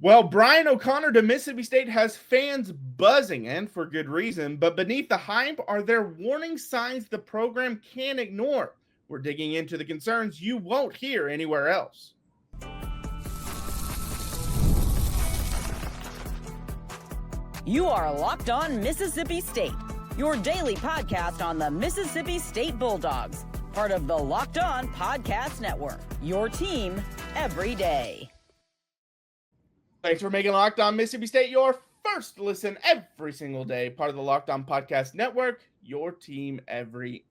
Well, Brian O'Connor to Mississippi State has fans buzzing, and for good reason. But beneath the hype are there warning signs the program can't ignore. We're digging into the concerns you won't hear anywhere else. You are Locked On Mississippi State, your daily podcast on the Mississippi State Bulldogs, part of the Locked On Podcast Network, your team every day. Thanks for making Locked On Mississippi State your first listen every single day, part of the Locked On Podcast Network, your team every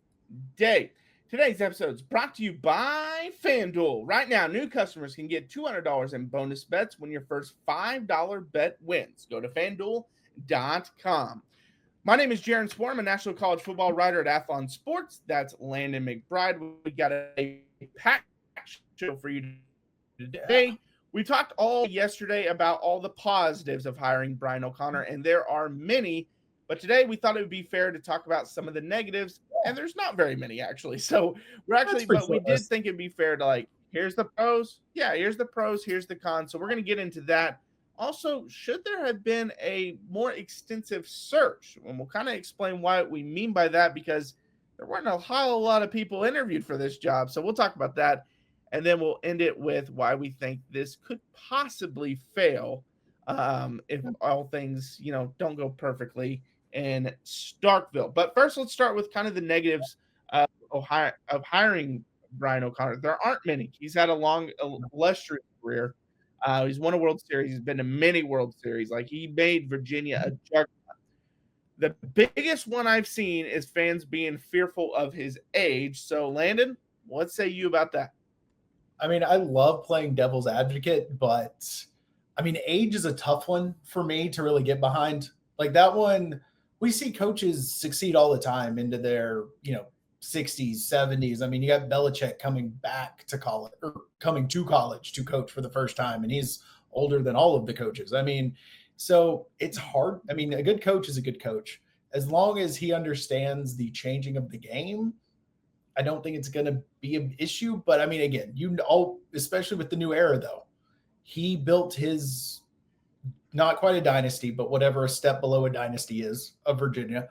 day. Today's episode is brought to you by FanDuel. Right now, new customers can get $200 in bonus bets when your first $5 bet wins. Go to FanDuel.com. My name is Jaron Spor. I'm a national college football writer at Athlon Sports. That's Landon McBride. We got a packed show for you today. We talked all yesterday about all the positives of hiring Brian O'Connor, and there are many. But today we thought it would be fair to talk about some of the negatives, and there's not very many actually. So we did think it'd be fair to here's the pros. Yeah, here's the pros. Here's the cons. So we're going to get into that. Also, should there have been a more extensive search? And we'll kind of explain what we mean by that, because there weren't a whole lot of people interviewed for this job. So we'll talk about that. And then we'll end it with why we think this could possibly fail if all things, don't go perfectly in Starkville. But first, let's start with kind of the negatives of hiring Brian O'Connor. There aren't many. He's had a long, illustrious career. He's won a World Series. He's been to many World Series. He made Virginia a juggernaut. The biggest one I've seen is fans being fearful of his age. So, Landon, what say you about that? I mean, I love playing devil's advocate, but age is a tough one for me to really get behind. That one, we see coaches succeed all the time into their, 60s, 70s. You got Belichick coming back to college, or coming to college to coach for the first time, and he's older than all of the coaches. So it's hard. A good coach is a good coach. As long as he understands the changing of the game, I don't think it's going to be an issue. But again, especially with the new era, though, he built his, not quite a dynasty, but whatever a step below a dynasty is of Virginia,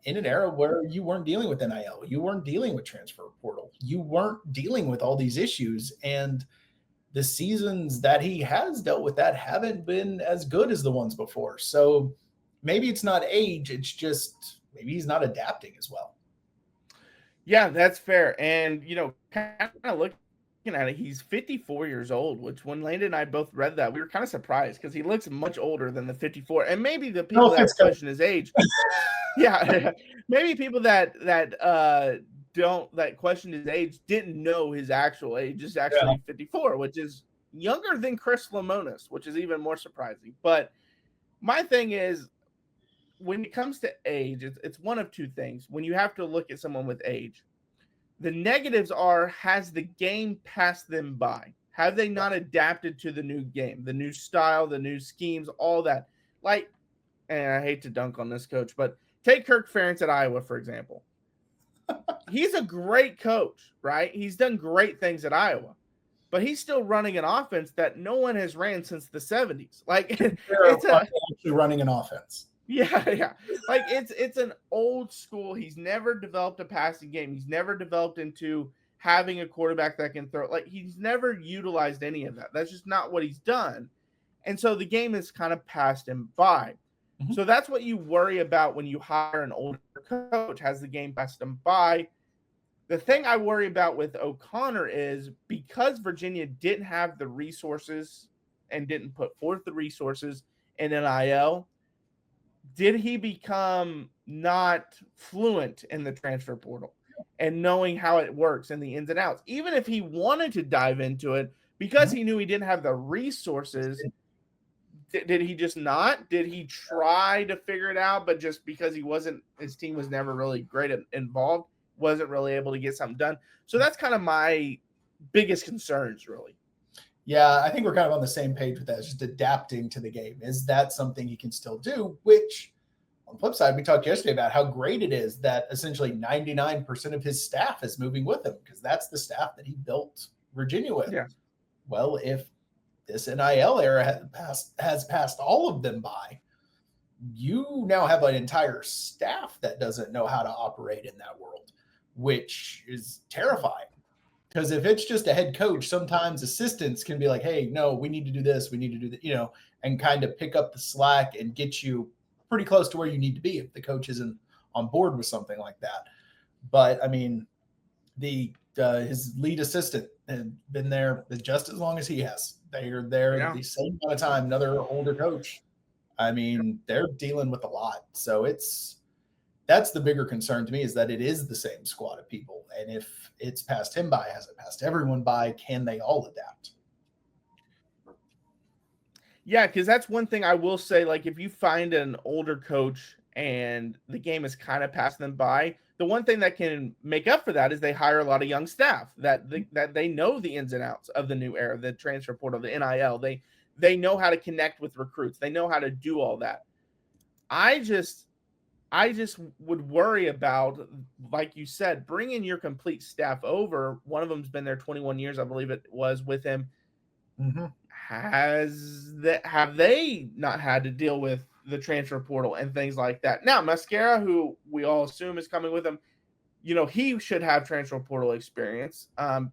in an era where you weren't dealing with NIL, you weren't dealing with transfer portal, you weren't dealing with all these issues. And the seasons that he has dealt with that haven't been as good as the ones before. So maybe it's not age, it's just maybe he's not adapting as well. Yeah, that's fair. And, kind of looking at it, he's 54 years old, which when Landon and I both read that, we were kind of surprised because he looks much older than the 54. And maybe the people that question his age. Yeah, maybe people that question his age didn't know his actual age is actually 54, which is younger than Chris Lemonis, which is even more surprising. But my thing is, when it comes to age, it's one of two things. When you have to look at someone with age, the negatives are, has the game passed them by? Have they not adapted to the new game, the new style, the new schemes, all that? And I hate to dunk on this coach, but take Kirk Ferentz at Iowa, for example. He's a great coach, right? He's done great things at Iowa, but he's still running an offense that no one has ran since the 70s. Actually running an offense. Yeah. It's an old school. He's never developed a passing game. He's never developed into having a quarterback that can throw. He's never utilized any of that. That's just not what he's done. And so the game has kind of passed him by. Mm-hmm. So that's what you worry about when you hire an older coach. Has the game passed him by? The thing I worry about with O'Connor is, because Virginia didn't have the resources and didn't put forth the resources in NIL, did he become not fluent in the transfer portal and knowing how it works and the ins and outs? Even if he wanted to dive into it, because he knew he didn't have the resources, did he just not? Did he try to figure it out, but just because his team was never really great involved, wasn't really able to get something done? So that's kind of my biggest concerns, really. Yeah, I think we're kind of on the same page with that. It's just adapting to the game. Is that something he can still do? Which, on the flip side, we talked yesterday about how great it is that essentially 99% of his staff is moving with him, because that's the staff that he built Virginia with. Yeah. Well, if this NIL era has passed all of them by. You now have an entire staff that doesn't know how to operate in that world, which is terrifying. Because if it's just a head coach, sometimes assistants can be like, hey, no, we need to do this. We need to do that, and kind of pick up the slack and get you pretty close to where you need to be if the coach isn't on board with something like that. But I mean, his lead assistant had been there just as long as he has. They are there the same amount of time, another older coach. I mean, they're dealing with a lot. So that's the bigger concern to me, is that it is the same squad of people. And if it's passed him by, has it passed everyone by? Can they all adapt? Yeah, because that's one thing I will say. Like, if you find an older coach and the game is kind of passed them by, the one thing that can make up for that is they hire a lot of young staff that they know the ins and outs of the new era, the transfer portal, the NIL. They know how to connect with recruits. They know how to do all that. I just would worry about, like you said, bringing your complete staff over. One of them's been there 21 years, I believe it was, with him. Mm-hmm. Have they not had to deal with the transfer portal and things like that? Now, Mascara, who we all assume is coming with him, he should have transfer portal experience. And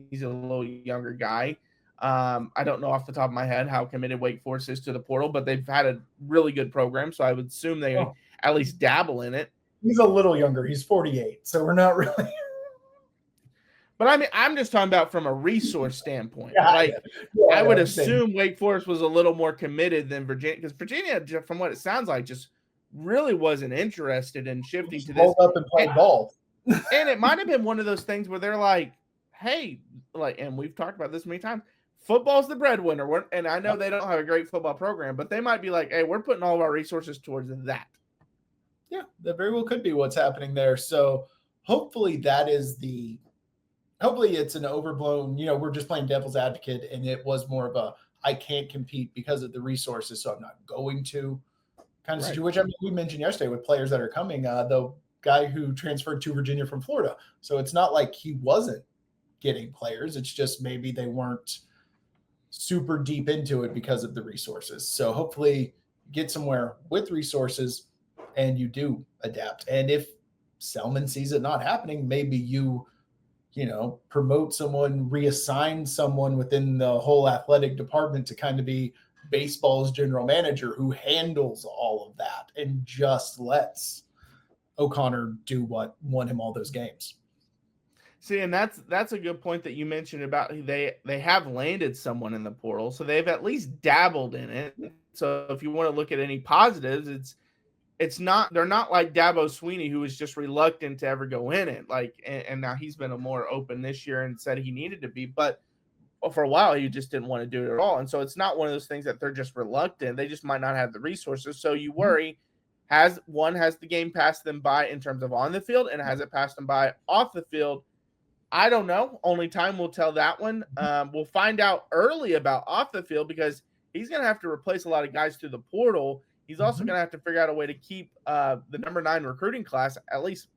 he's a little younger guy. I don't know off the top of my head how committed Wake Forest is to the portal, but they've had a really good program, so I would assume they at least dabble in it. He's a little younger. He's 48, so we're not really. But I mean, I'm just talking about from a resource standpoint. I would assume Wake Forest was a little more committed than Virginia, because Virginia, from what it sounds like, just really wasn't interested in shifting to this. Hold up and play ball. And it might have been one of those things where they're like, hey, and we've talked about this many times, football's the breadwinner. And I know they don't have a great football program, but they might be like, hey, we're putting all of our resources towards that. Yeah, that very well could be what's happening there. So hopefully it's an overblown, we're just playing devil's advocate, and it was more of a, I can't compete because of the resources, so I'm not going to kind of situation. I mean, we mentioned yesterday with players that are coming, the guy who transferred to Virginia from Florida. So it's not like he wasn't getting players. It's just maybe they weren't super deep into it because of the resources. So hopefully get somewhere with resources and you do adapt. And if Selman sees it not happening, maybe you promote someone, reassign someone within the whole athletic department to kind of be baseball's general manager, who handles all of that and just lets O'Connor do what won him all those games. See, and that's a good point that you mentioned about they have landed someone in the portal, so they've at least dabbled in it. So if you want to look at any positives, they're not like Dabo Sweeney, who was just reluctant to ever go in it. And now he's been more open this year and said he needed to be, but for a while he just didn't want to do it at all. And so it's not one of those things that they're just reluctant. They just might not have the resources. So you worry, has the game passed them by in terms of on the field, and has it passed them by off the field? I don't know. Only time will tell that one. We'll find out early about off the field, because he's going to have to replace a lot of guys through the portal. He's also going to have to figure out a way to keep the number 9 recruiting class, at least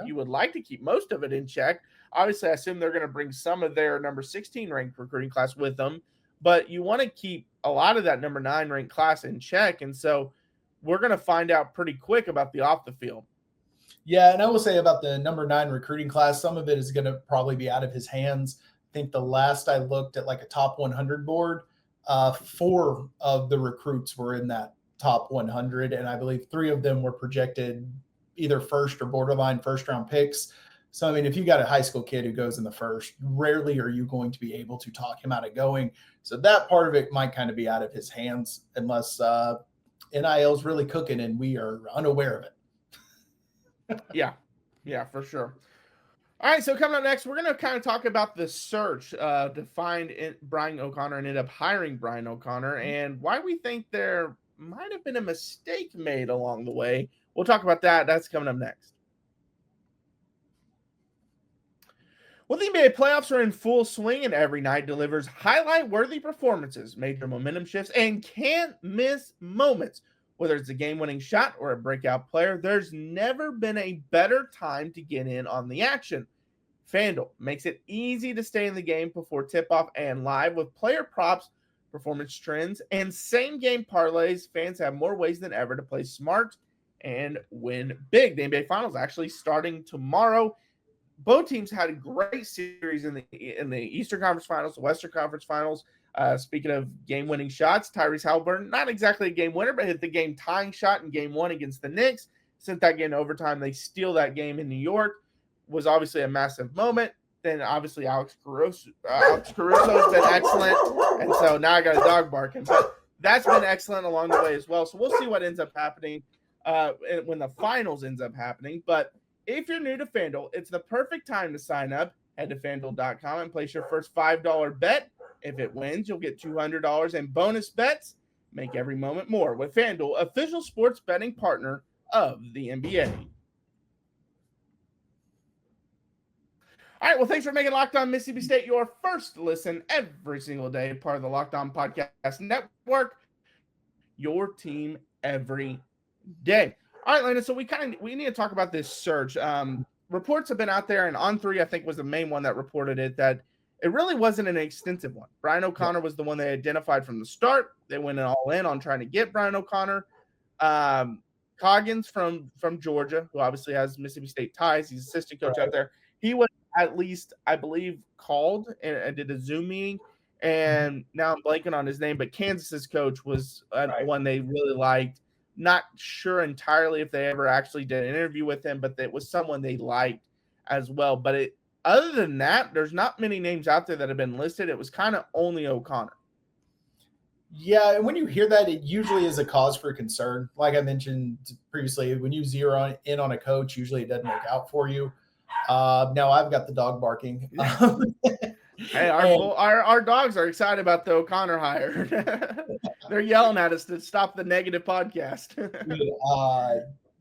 you would like to keep most of it in check. Obviously, I assume they're going to bring some of their number 16 ranked recruiting class with them, but you want to keep a lot of that number 9 ranked class in check. And so we're going to find out pretty quick about the off the field. Yeah, and I will say about the number 9 recruiting class, some of it is going to probably be out of his hands. I think the last I looked at like a top 100 board, 4 of the recruits were in that top 100, and I believe 3 of them were projected either first or borderline first round picks. So, I mean, if you got a high school kid who goes in the first, rarely are you going to be able to talk him out of going. So that part of it might kind of be out of his hands, unless NIL is really cooking and we are unaware of it. Yeah, for sure. All right, so coming up next, we're going to kind of talk about the search to find Brian O'Connor and end up hiring Brian O'Connor, and why we think there might have been a mistake made along the way. We'll talk about that. That's coming up next. Well, the NBA playoffs are in full swing, and every night delivers highlight-worthy performances, major momentum shifts, and can't-miss moments. Whether it's a game-winning shot or a breakout player, there's never been a better time to get in on the action. FanDuel makes it easy to stay in the game before tip-off and live with player props, performance trends, and same-game parlays. Fans have more ways than ever to play smart and win big. The NBA Finals actually starting tomorrow. Both teams had a great series in the Eastern Conference Finals, the Western Conference Finals. Speaking of game-winning shots, Tyrese Halliburton, not exactly a game winner, but hit the game-tying shot in Game 1 against the Knicks. Sent that game to overtime. They steal that game in New York. Was obviously a massive moment. Then obviously Alex Caruso has been excellent, and so now I got a dog barking. But that's been excellent along the way as well. So we'll see what ends up happening when the finals ends up happening. But if you're new to FanDuel, it's the perfect time to sign up. Head to FanDuel.com and place your first $5 bet. If it wins, you'll get $200 in bonus bets. Make every moment more with FanDuel, official sports betting partner of the NBA. All right, well, thanks for making Locked On Mississippi State your first listen every single day, part of the Locked On Podcast Network, your team every day. All right, Landon, so we need to talk about this search. Reports have been out there, and On3, I think, was the main one that reported it, that it really wasn't an extensive one. Brian O'Connor was the one they identified from the start. They went all in on trying to get Brian O'Connor. Coggins from Georgia, who obviously has Mississippi State ties. He's assistant coach out there. He was at least, I believe, called and did a Zoom meeting. And now I'm blanking on his name, but Kansas's coach was one they really liked. Not sure entirely if they ever actually did an interview with him, but it was someone they liked as well. But other than that, there's not many names out there that have been listed. It was kind of only O'Connor. Yeah, and when you hear that, it usually is a cause for concern. Like I mentioned previously, when you zero in on a coach, usually it doesn't work out for you. Now I've got the dog barking. Hey, our dogs are excited about the O'Connor hire. They're yelling at us to stop the negative podcast.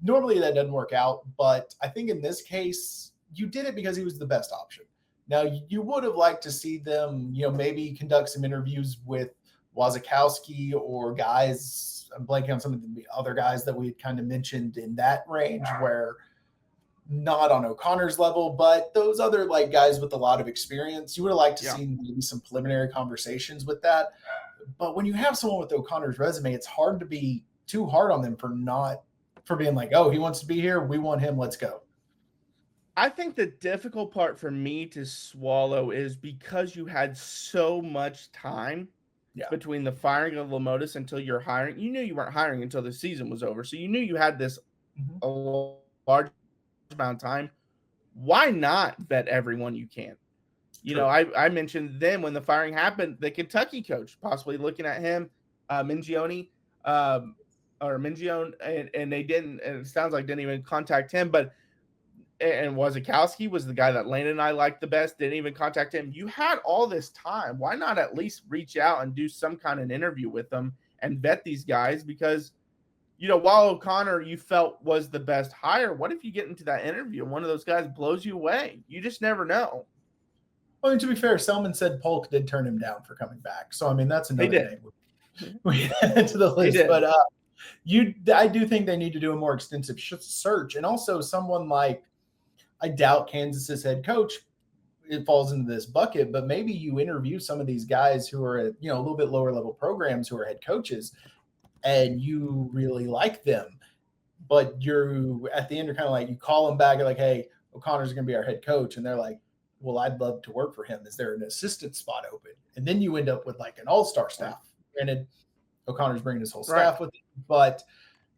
Normally that doesn't work out, but I think in this case, you did it because he was the best option. Now, you would have liked to see them, maybe conduct some interviews with Wazikowski or guys. I'm blanking on some of the other guys that we had kind of mentioned in that range where not on O'Connor's level, but those other guys with a lot of experience. You would have liked to see maybe some preliminary conversations with that. But when you have someone with O'Connor's resume, it's hard to be too hard on them for being like, oh, he wants to be here. We want him. Let's go. I think the difficult part for me to swallow is because you had so much time between the firing of Lamotis until you're hiring. You knew you weren't hiring until the season was over. So you knew you had this a large amount of time. Why not vet everyone you can? I mentioned then when the firing happened, the Kentucky coach possibly looking at him, Mingione, and they didn't. And it sounds like didn't even contact him. And Wazikowski was the guy that Landon and I liked the best. Didn't even contact him. You had all this time. Why not at least reach out and do some kind of interview with them and vet these guys? Because while O'Connor you felt was the best hire, what if you get into that interview and one of those guys blows you away? You just never know. Well, and to be fair, Selman said Polk did turn him down for coming back. So, I mean, that's another name we added to the list. But I do think they need to do a more extensive search. And also someone like, I doubt Kansas's head coach, it falls into this bucket, but maybe you interview some of these guys who are at, a little bit lower level programs who are head coaches and you really like them, but you're at the end, you're kind of like, you call them back, you're like, hey, O'Connor's going to be our head coach. And they're like, well, I'd love to work for him. Is there an assistant spot open? And then you end up with an all-star staff. Granted, O'Connor's bringing his whole staff with him, but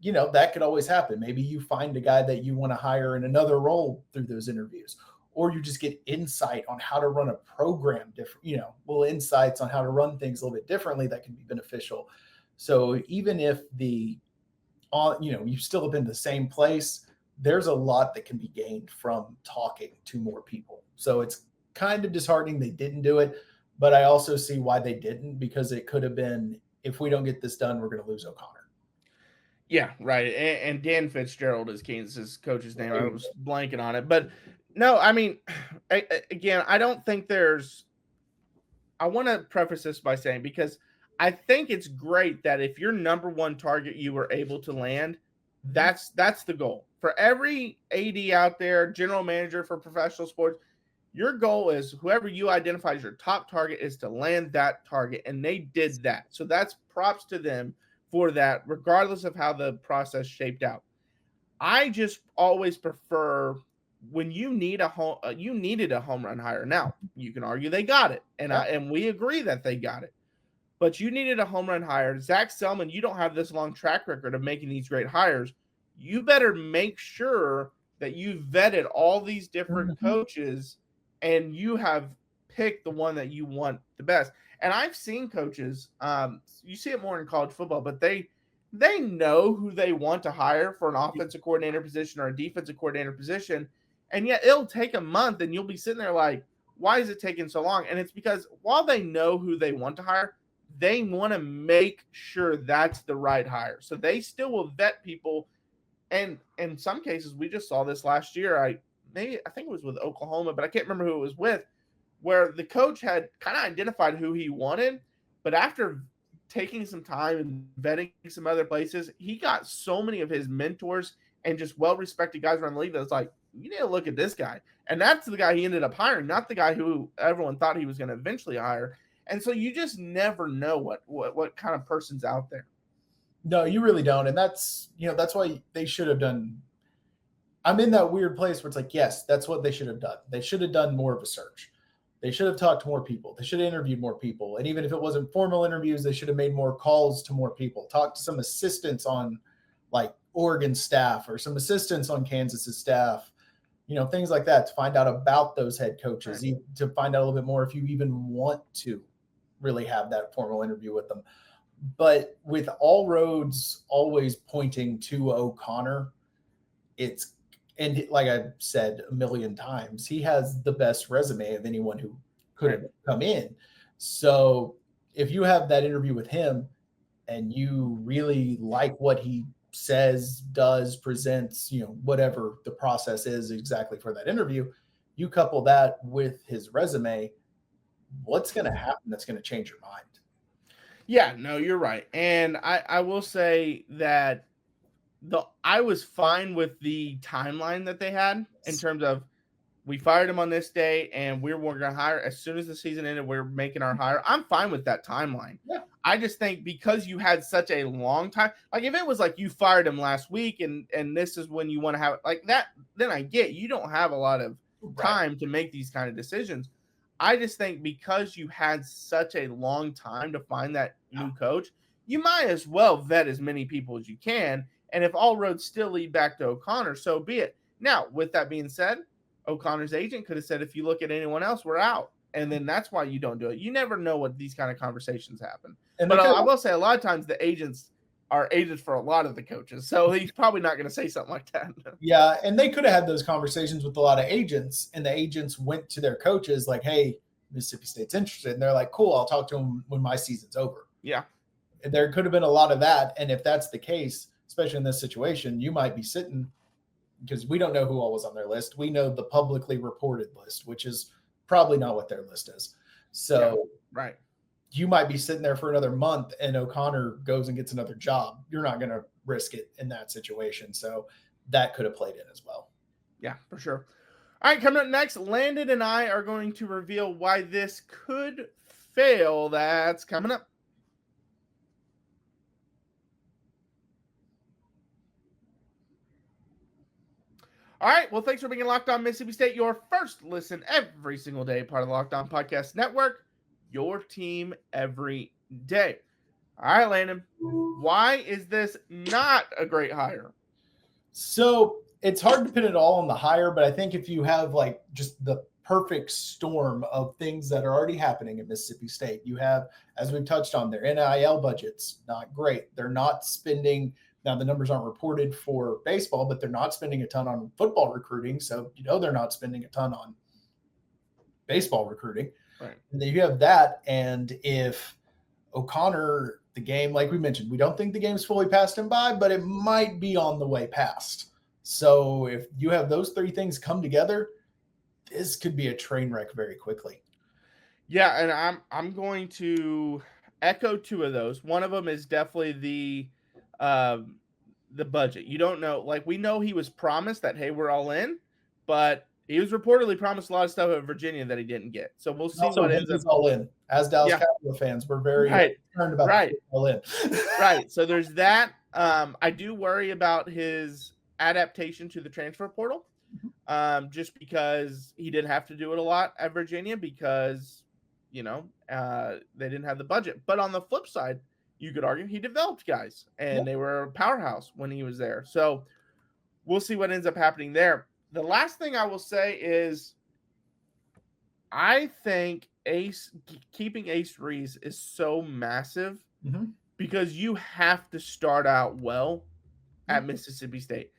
that could always happen. Maybe you find a guy that you want to hire in another role through those interviews, or you just get insight on how to run a program different, little insights on how to run things a little bit differently that can be beneficial. So even if you still have been in the same place, there's a lot that can be gained from talking to more people. So it's kind of disheartening they didn't do it, but I also see why they didn't, because it could have been, if we don't get this done, we're going to lose O'Connor. Yeah, right. And Dan Fitzgerald is Kansas's coach's name. I was blanking on it. But no, I mean, again, I don't think I want to preface this by saying, because I think it's great that if your number one target you were able to land, that's the goal. For every AD out there, general manager for professional sports, Your goal is whoever you identify as your top target is to land that target, and they did that. So that's props to them for that, regardless of how the process shaped out. I just always prefer when you need you needed a home run hire. Now you can argue they got it, and we agree that they got it. But you needed a home run hire. Zach Selman, you don't have this long track record of making these great hires. You better make sure that you've vetted all these different coaches and you have picked the one that you want the best. And I've seen coaches, you see it more in college football, but they know who they want to hire for an offensive coordinator position or a defensive coordinator position. And yet it'll take a month and you'll be sitting there like, why is it taking so long? And it's because while they know who they want to hire, they want to make sure that's the right hire. So they still will vet people. And in some cases, we just saw this last year. I think it was with Oklahoma, but I can't remember who it was with, where the coach had kind of identified who he wanted. But after taking some time and vetting some other places, he got so many of his mentors and just well-respected guys around the league that it's like, you need to look at this guy. And that's the guy he ended up hiring, not the guy who everyone thought he was going to eventually hire. And so you just never know what kind of person's out there. No, you really don't. And that's why they should have done. I'm in that weird place where it's like, yes, that's what they should have done. They should have done more of a search. They should have talked to more people. They should have interviewed more people. And even if it wasn't formal interviews, they should have made more calls to more people, talked to some assistants on like Oregon staff or some assistants on Kansas's staff, things like that, to find out about those head coaches, right, to find out a little bit more if you even want to really have that formal interview with them. But with all roads always pointing to O'Connor, and like I've said a million times, he has the best resume of anyone who could have come in. So if you have that interview with him and you really like what he says, does, presents, whatever the process is exactly for that interview, you couple that with his resume, what's going to happen that's going to change your mind? Yeah, no, you're right. And I will say that I was fine with the timeline that they had in terms of we fired him on this day and we're going to hire as soon as the season ended, we're making our hire. I'm fine with that timeline. Yeah. I just think because you had such a long time, like if it was like you fired him last week and this is when you want to have it like that, then I get you don't have a lot of time to make these kind of decisions. I just think because you had such a long time to find that new coach, you might as well vet as many people as you can. And if all roads still lead back to O'Connor, so be it. Now, with that being said, O'Connor's agent could have said, if you look at anyone else, we're out. And then that's why you don't do it. You never know what these kind of conversations happen. But I will say a lot of times the agents are agents for a lot of the coaches. So he's probably not going to say something like that. Yeah. And they could have had those conversations with a lot of agents, and the agents went to their coaches like, hey, Mississippi State's interested. And they're like, cool, I'll talk to them when my season's over. Yeah. And there could have been a lot of that. And if that's the case, especially in this situation, you might be sitting, because we don't know who all was on their list. We know the publicly reported list, which is probably not what their list is. So right, you might be sitting there for another month and O'Connor goes and gets another job. You're not going to risk it in that situation. So that could have played in as well. Yeah, for sure. All right, coming up next, Landon and I are going to reveal why this could fail. That's coming up. All right, well, thanks for being Locked On Mississippi State, your first listen every single day, part of the Locked On Podcast Network, your team every day. All right, Landon, why is this not a great hire? So it's hard to pin it all on the hire, but I think if you have like just the perfect storm of things that are already happening at Mississippi State, you have, as we've touched on, their NIL budget's not great. They're not spending. Now, the numbers aren't reported for baseball, but they're not spending a ton on football recruiting. So, they're not spending a ton on baseball recruiting. Right. And then you have that. And if O'Connor, the game, like we mentioned, we don't think the game's fully passed him by, but it might be on the way past. So if you have those three things come together, this could be a train wreck very quickly. Yeah, and I'm going to echo two of those. One of them is definitely the budget. You don't know, like we know he was promised that, hey, we're all in, but He was reportedly promised a lot of stuff at Virginia that he didn't get. So we'll see Also, what ends up. all in. As Dallas Cowboys fans, we're very concerned about the all in. Right. So there's that. I do worry about his adaptation to the transfer portal, just because he did have to do it a lot at Virginia because, they didn't have the budget. But on the flip side, you could argue he developed guys, and they were a powerhouse when he was there. So we'll see what ends up happening there. The last thing I will say is I think keeping Ace Reese is so massive because you have to start out well at Mississippi State.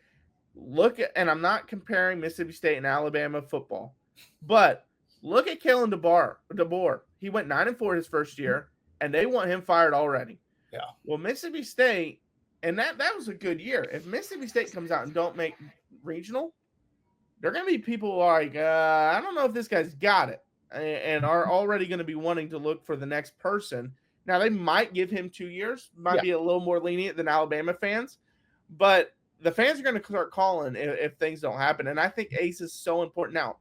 And I'm not comparing Mississippi State and Alabama football, but look at Kalen DeBoer. He went 9-4 his first year, and they want him fired already. Yeah. Well, Mississippi State, and that was a good year. If Mississippi State comes out and don't make regional, they're going to be people like, I don't know if this guy's got it, and are already going to be wanting to look for the next person. Now, they might give him 2 years, might be a little more lenient than Alabama fans, but the fans are going to start calling if things don't happen. And I think Ace is so important. Now,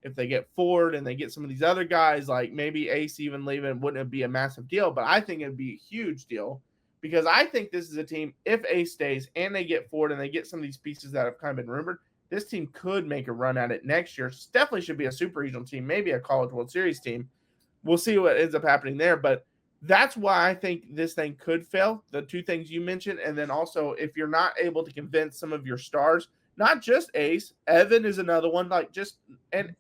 if they get Ford and they get some of these other guys, like maybe Ace even leaving, wouldn't be a massive deal, but I think it'd be a huge deal because I think this is a team, if Ace stays and they get Ford and they get some of these pieces that have kind of been rumored, this team could make a run at it next year. Definitely should be a super regional team, maybe a College World Series team. We'll see what ends up happening there, but that's why I think this thing could fail. The two things you mentioned, and then also if you're not able to convince some of your stars, not just Ace, Evan is another one. And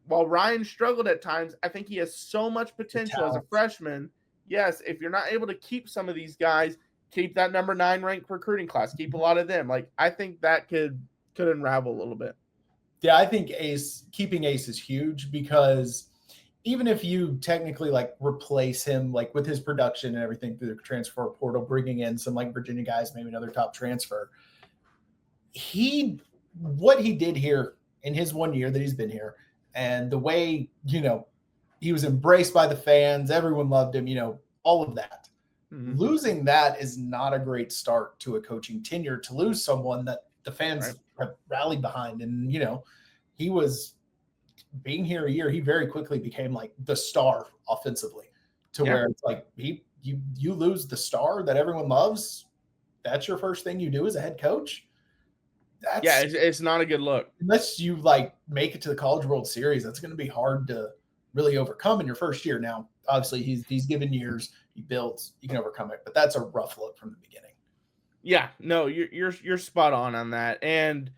while Ryan struggled at times, I think he has so much potential as a freshman. Yes, if you're not able to keep some of these guys, keep that number 9 ranked recruiting class, keep a lot of them. I think that could unravel a little bit. Yeah, I think keeping Ace is huge because even if you technically replace him with his production and everything through the transfer portal, bringing in some Virginia guys, maybe another top transfer, what he did here in his 1 year that he's been here, and the way he was embraced by the fans, everyone loved him, all of that. Mm-hmm. Losing that is not a great start to a coaching tenure. To lose someone that the fans have rallied behind, and he was. Being here a year, he very quickly became the star offensively where it's you lose the star that everyone loves. That's your first thing you do as a head coach. It's not a good look. Unless you make it to the College World Series, that's going to be hard to really overcome in your first year. Now, obviously he's given years, he builds, you can overcome it, but that's a rough look from the beginning. Yeah, no, you're spot on that. And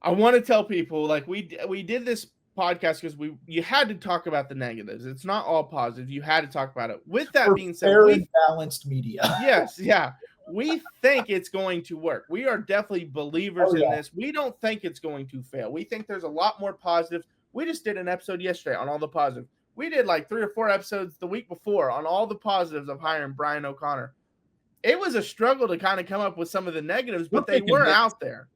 I want to tell people we did this podcast because you had to talk about the negatives. It's not all positive. You had to talk about it. With that being said, very balanced media. Yes, yeah. We think it's going to work. We are definitely believers in this. We don't think it's going to fail. We think there's a lot more positives. We just did an episode yesterday on all the positives. We did 3 or 4 episodes the week before on all the positives of hiring Brian O'Connor. It was a struggle to kind of come up with some of the negatives, but they were out there.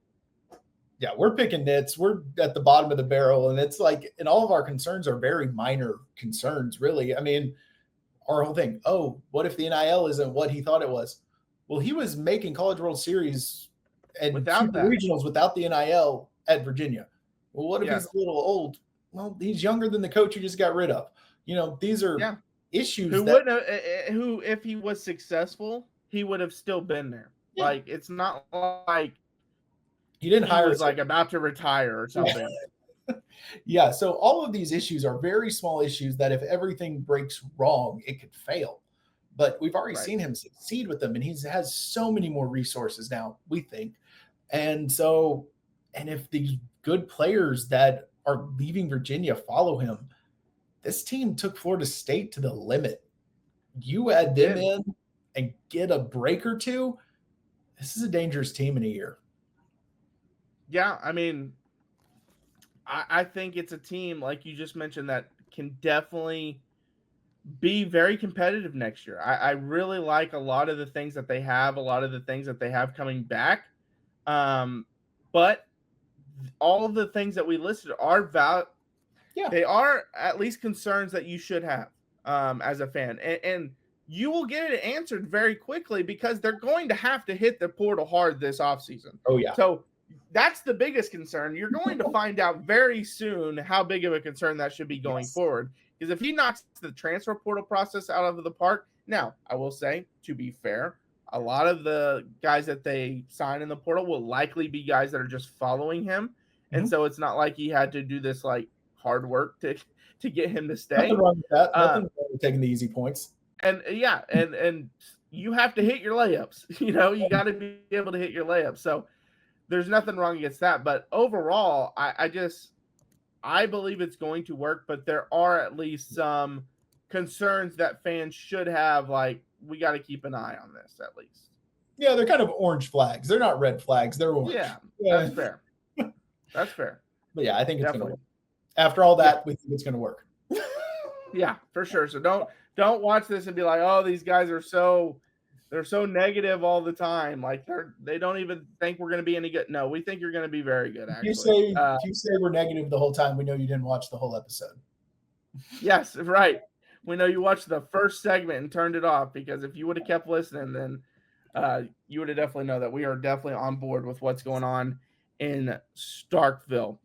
Yeah, we're picking nits. We're at the bottom of the barrel, and it's and all of our concerns are very minor concerns, really. I mean, our whole thing, what if the NIL isn't what he thought it was? Well, he was making College World Series and without that regionals without the NIL at Virginia. Well, what if he's a little old? Well, he's younger than the coach you just got rid of. These are issues. Who, if he was successful, he would have still been there. Yeah. It's not like he didn't hire was about to retire or something. Yeah. So all of these issues are very small issues that if everything breaks wrong, it could fail. But we've already seen him succeed with them, and he has so many more resources now, we think. And if these good players that are leaving Virginia follow him, this team took Florida State to the limit. You add them in and get a break or two, this is a dangerous team in a year. Yeah, I mean, I think it's a team, like you just mentioned, that can definitely be very competitive next year. I really like a lot of the things that they have, coming back. But all of the things that we listed are they are at least concerns that you should have as a fan. And you will get it answered very quickly because they're going to have to hit the portal hard this offseason. Oh, yeah. So that's the biggest concern. You're going to find out very soon how big of a concern that should be going forward. Because if he knocks the transfer portal process out of the park, now I will say, to be fair, a lot of the guys that they sign in the portal will likely be guys that are just following him. And so it's not like he had to do this like hard work to get him to stay. Nothing wrong with that. Nothing wrong with taking the easy points. And and you have to hit your layups. You got to be able to hit your layups. So there's nothing wrong against that. But overall, I believe it's going to work, but there are at least some concerns that fans should have. Like, we got to keep an eye on this at least. Yeah, they're kind of orange flags. They're not red flags. They're orange. Yeah. That's fair. That's fair. But yeah, I think it's going to work. After all that, we think it's going to work. Yeah, for sure. So don't watch this and be like, oh, these guys are they're so negative all the time. Like they don't even think we're going to be any good. No, we think you're going to be very good. Actually, if you say we're negative the whole time, we know you didn't watch the whole episode. Yes, right. We know you watched the first segment and turned it off, because if you would have kept listening, then you would have definitely known that we are definitely on board with what's going on in Starkville.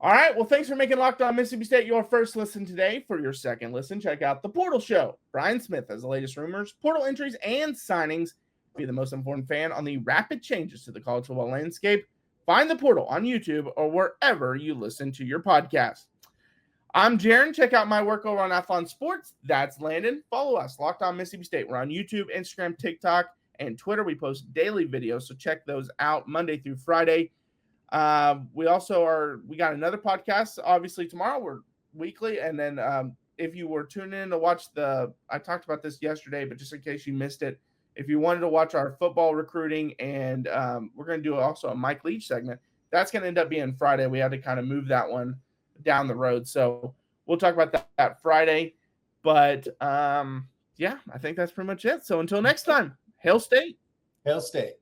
All right. Well, thanks for making Locked On Mississippi State your first listen today. For your second listen, check out The Portal Show. Brian Smith has the latest rumors, portal entries, and signings. Be the most informed fan on the rapid changes to the college football landscape. Find The Portal on YouTube or wherever you listen to your podcast. I'm Jaron. Check out my work over on Athlon Sports. That's Landon. Follow us, Locked On Mississippi State. We're on YouTube, Instagram, TikTok, and Twitter. We post daily videos, so check those out Monday through Friday. We got another podcast, obviously tomorrow. We're weekly. And then if you were tuning in to watch I talked about this yesterday, but just in case you missed it, if you wanted to watch our football recruiting, and we're going to do also a Mike Leach segment, that's going to end up being Friday. We had to kind of move that one down the road. So we'll talk about that Friday. But yeah, I think that's pretty much it. So until next time, Hail State. Hail State.